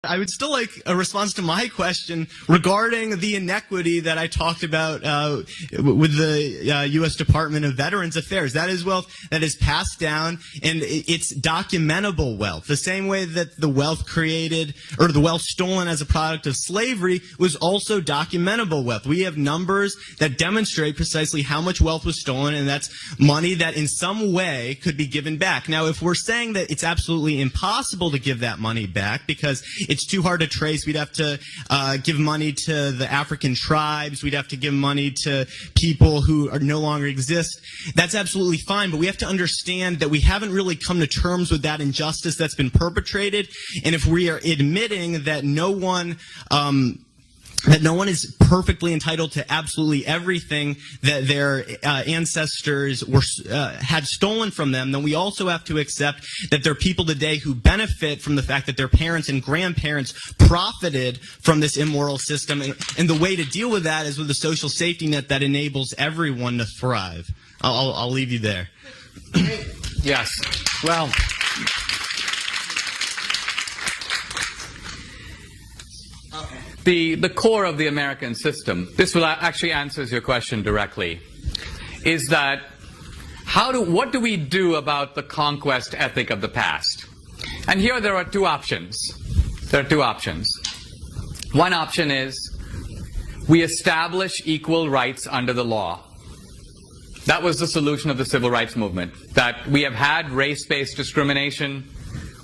I would still like a response to my question regarding the inequity that I talked about with the U.S. Department of Veterans Affairs. That is wealth that is passed down, and it's documentable wealth. The same way that the wealth created, or the wealth stolen as a product of slavery, was also documentable wealth. We have numbers that demonstrate precisely how much wealth was stolen, and that's money that in some way could be given back. Now, if we're saying that it's absolutely impossible to give that money back because it's too hard to trace, we'd have to give money to the African tribes, we'd have to give money to people who no longer exist. That's absolutely fine, but we have to understand that we haven't really come to terms with that injustice that's been perpetrated, and if we are admitting that no one is perfectly entitled to absolutely everything that their ancestors had stolen from them, then we also have to accept that there are people today who benefit from the fact that their parents and grandparents profited from this immoral system. And the way to deal with that is with a social safety net that enables everyone to thrive. I'll leave you there. Yes. Well, the core of the American system, this will actually answers your question directly, is that what do we do about the conquest ethic of the past? And here there are two options. There are two options. One option is we establish equal rights under the law. That was the solution of the civil rights movement, that we have had race-based discrimination,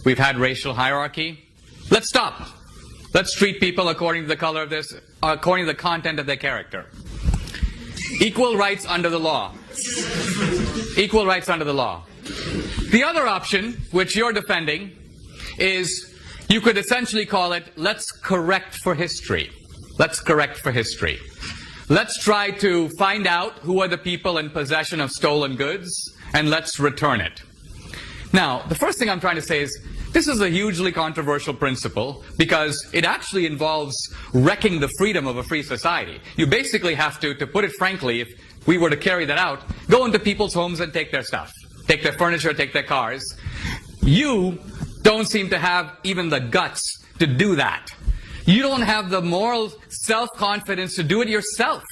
we've had racial hierarchy. Let's stop. Let's treat people according to the color of this, according to the content of their character. Equal rights under the law. Equal rights under the law. The other option, which you're defending, is you could essentially call it, let's correct for history. Let's correct for history. Let's try to find out who are the people in possession of stolen goods, and let's return it. Now, the first thing I'm trying to say is, this is a hugely controversial principle because it actually involves wrecking the freedom of a free society. You basically have to put it frankly, if we were to carry that out, go into people's homes and take their stuff. Take their furniture, take their cars. You don't seem to have even the guts to do that. You don't have the moral self-confidence to do it yourself.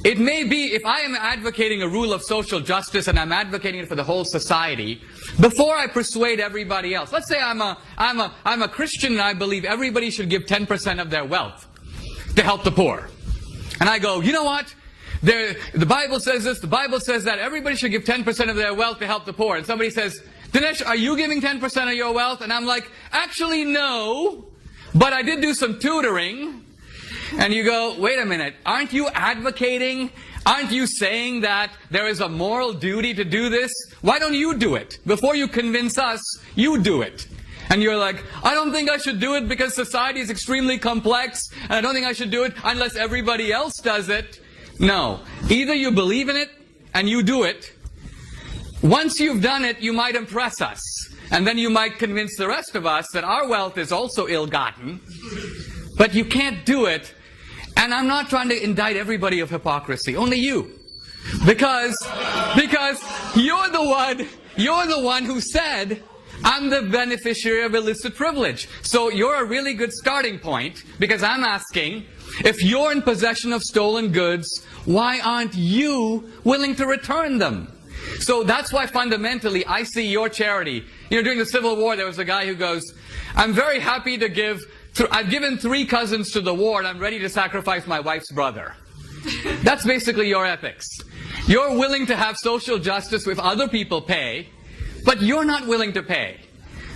It may be, if I am advocating a rule of social justice and I'm advocating it for the whole society, before I persuade everybody else, let's say I'm a Christian and I believe everybody should give 10% of their wealth to help the poor. And I go, you know what? The Bible says this, the Bible says that, everybody should give 10% of their wealth to help the poor. And somebody says, Dinesh, are you giving 10% of your wealth? And I'm like, actually no, but I did do some tutoring. And you go, wait a minute, aren't you advocating, aren't you saying that there is a moral duty to do this? Why don't you do it? Before you convince us, you do it. And you're like, I don't think I should do it because society is extremely complex, and I don't think I should do it unless everybody else does it. No. Either you believe in it, and you do it. Once you've done it, you might impress us. And then you might convince the rest of us that our wealth is also ill-gotten. But you can't do it. And I'm not trying to indict everybody of hypocrisy, only you. Because you're the one who said, I'm the beneficiary of illicit privilege. So you're a really good starting point, because I'm asking, if you're in possession of stolen goods, why aren't you willing to return them? So that's why fundamentally I see your charity. You know, during the Civil War, there was a guy who goes, I'm very happy to give, I've given 3 cousins to the war and I'm ready to sacrifice my wife's brother. That's basically your ethics. You're willing to have social justice if other people pay, but you're not willing to pay.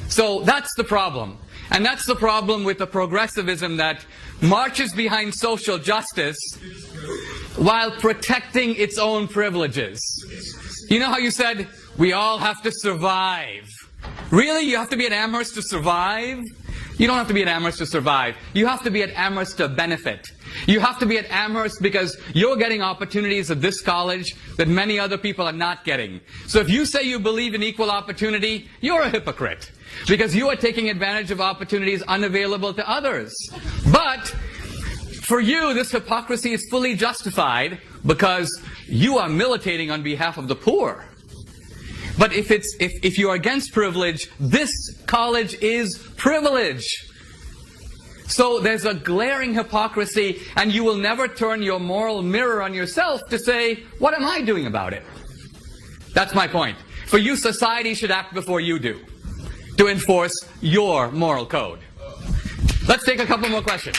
So that's the problem. And that's the problem with the progressivism that marches behind social justice while protecting its own privileges. You know how you said, we all have to survive. Really? You have to be at Amherst to survive? You don't have to be at Amherst to survive. You have to be at Amherst to benefit. You have to be at Amherst because you're getting opportunities at this college that many other people are not getting. So if you say you believe in equal opportunity, you're a hypocrite. Because you are taking advantage of opportunities unavailable to others. But for you, this hypocrisy is fully justified because you are militating on behalf of the poor. But if you are against privilege, this college is privilege. So there's a glaring hypocrisy, and you will never turn your moral mirror on yourself to say, what am I doing about it? That's my point. For you, society should act before you do, to enforce your moral code. Let's take a couple more questions.